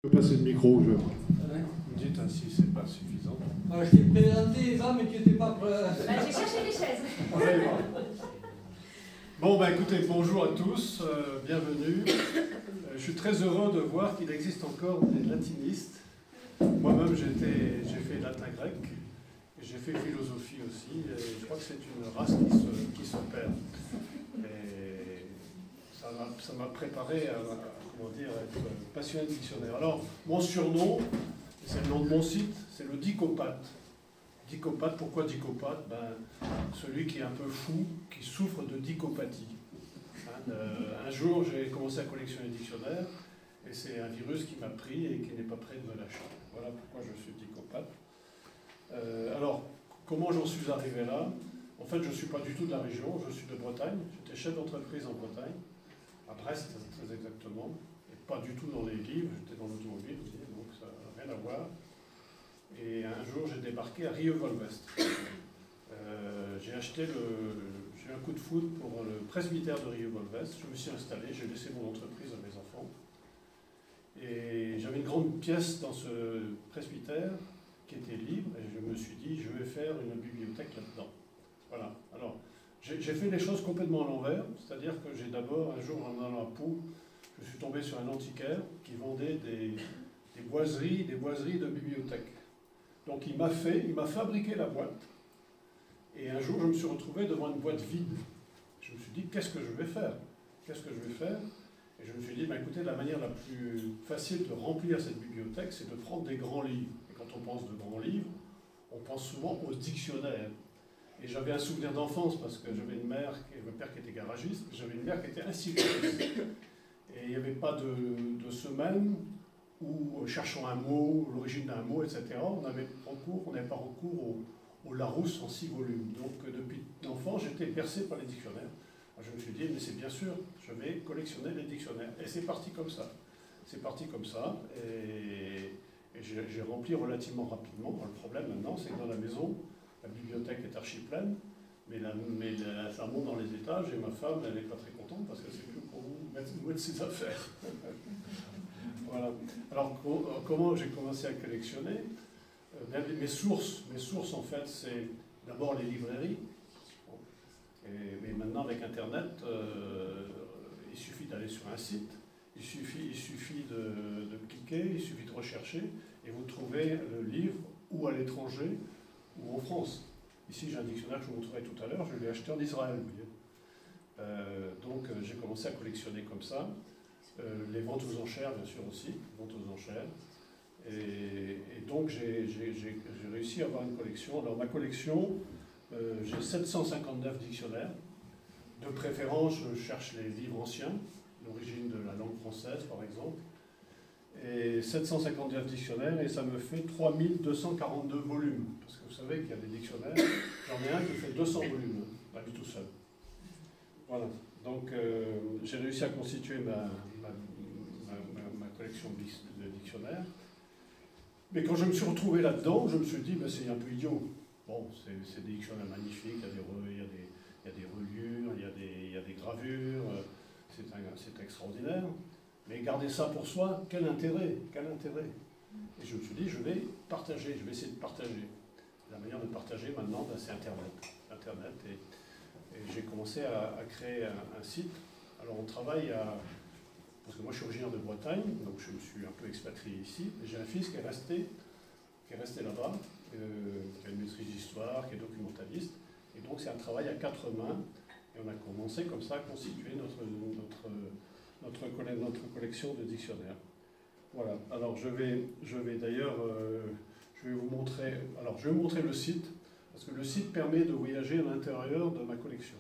Je peux passer le micro, je... Vous dites ainsi, c'est pas suffisant. Alors, je t'ai présenté ça, mais tu n'étais pas prêt. J'ai cherché des chaises. Bon, écoutez, bonjour à tous, bienvenue. Je suis très heureux de voir qu'il existe encore des latinistes. Moi-même, j'ai fait latin-grec, j'ai fait philosophie aussi, et je crois que c'est une race qui se perd. Et ça m'a préparé à être passionné de dictionnaire. Alors, mon surnom, c'est le nom de mon site, c'est le dicopathe. Dicopathe, pourquoi dicopathe? Celui qui est un peu fou, qui souffre de dicopathie. Un jour, j'ai commencé à collectionner des dictionnaires, et c'est un virus qui m'a pris et qui n'est pas prêt de me lâcher. Voilà pourquoi je suis dicopathe. Alors, comment j'en suis arrivé là? En fait, je ne suis pas du tout de la région, je suis de Bretagne. J'étais chef d'entreprise en Bretagne, à Brest très exactement, et pas du tout dans les livres, j'étais dans l'automobile aussi, donc ça n'a rien à voir. Et un jour, j'ai débarqué à Rieux-Volvest. J'ai eu un coup de foudre pour le presbytère de Rieux-Volvest. Je me suis installé, j'ai laissé mon entreprise à mes enfants. Et j'avais une grande pièce dans ce presbytère qui était libre, et je me suis dit, je vais faire une bibliothèque là-dedans. Voilà. Alors, j'ai fait les choses complètement à l'envers, c'est-à-dire que j'ai d'abord, un jour, en allant à Pau, je suis tombé sur un antiquaire qui vendait des boiseries de bibliothèque. Donc il m'a fabriqué la boîte, et un jour je me suis retrouvé devant une boîte vide. Je me suis dit, qu'est-ce que je vais faire? Qu'est-ce que je vais faire? Et je me suis dit, écoutez, la manière la plus facile de remplir cette bibliothèque, c'est de prendre des grands livres. Et quand on pense de grands livres, on pense souvent aux dictionnaires. Et j'avais un souvenir d'enfance, parce que j'avais une mère, mon père qui était garagiste, j'avais une mère qui était institutrice. Et il n'y avait pas de semaine où, cherchant un mot, l'origine d'un mot, etc., on n'avait pas recours au Larousse en 6 volumes. Donc depuis l'enfant, j'étais bercé par les dictionnaires. Alors, je me suis dit, mais c'est bien sûr, je vais collectionner les dictionnaires. Et c'est parti comme ça. C'est parti comme ça, et j'ai rempli relativement rapidement. Alors, le problème maintenant, c'est que dans la maison, la bibliothèque est archi pleine, mais ça monte dans les étages, et ma femme, elle n'est pas très contente, parce que c'est plus pour mettre ses affaires. Voilà. Alors, comment j'ai commencé à collectionner? Mes sources, en fait, c'est d'abord les librairies. Mais maintenant, avec Internet, il suffit d'aller sur un site, il suffit de cliquer, il suffit de rechercher, et vous trouvez le livre ou à l'étranger ou en France. Ici, j'ai un dictionnaire que je vous montrerai tout à l'heure, je l'ai acheté en Israël. Vous voyez. Donc, j'ai commencé à collectionner comme ça. Les ventes aux enchères, bien sûr aussi, ventes aux enchères. Et donc, j'ai réussi à avoir une collection. Alors, ma collection, j'ai 759 dictionnaires. De préférence, je cherche les livres anciens, l'origine de la langue française, par exemple. Et 759 dictionnaires, et ça me fait 3242 volumes. Parce que vous savez qu'il y a des dictionnaires, j'en ai un qui fait 200 volumes, pas lui tout seul. Voilà. Donc, j'ai réussi à constituer ma collection de dictionnaires. Mais quand je me suis retrouvé là-dedans, je me suis dit, c'est un peu idiot. Bon, c'est des dictionnaires magnifiques, il y a des reliures, il y a des gravures, c'est extraordinaire. Mais garder ça pour soi, quel intérêt? Quel intérêt? Et je me suis dit, je vais partager, je vais essayer de partager. La manière de partager maintenant, c'est Internet. Et j'ai commencé à créer un site. Alors on travaille parce que moi je suis originaire de Bretagne, donc je me suis un peu expatrié ici. J'ai un fils qui est resté là-bas, qui a une maîtrise d'histoire, qui est documentaliste. Et donc c'est un travail à 4 mains. Et on a commencé comme ça à constituer notre collection de dictionnaires. Voilà. Alors je vais vous montrer. Alors je vais vous montrer le site, parce que le site permet de voyager à l'intérieur de ma collection.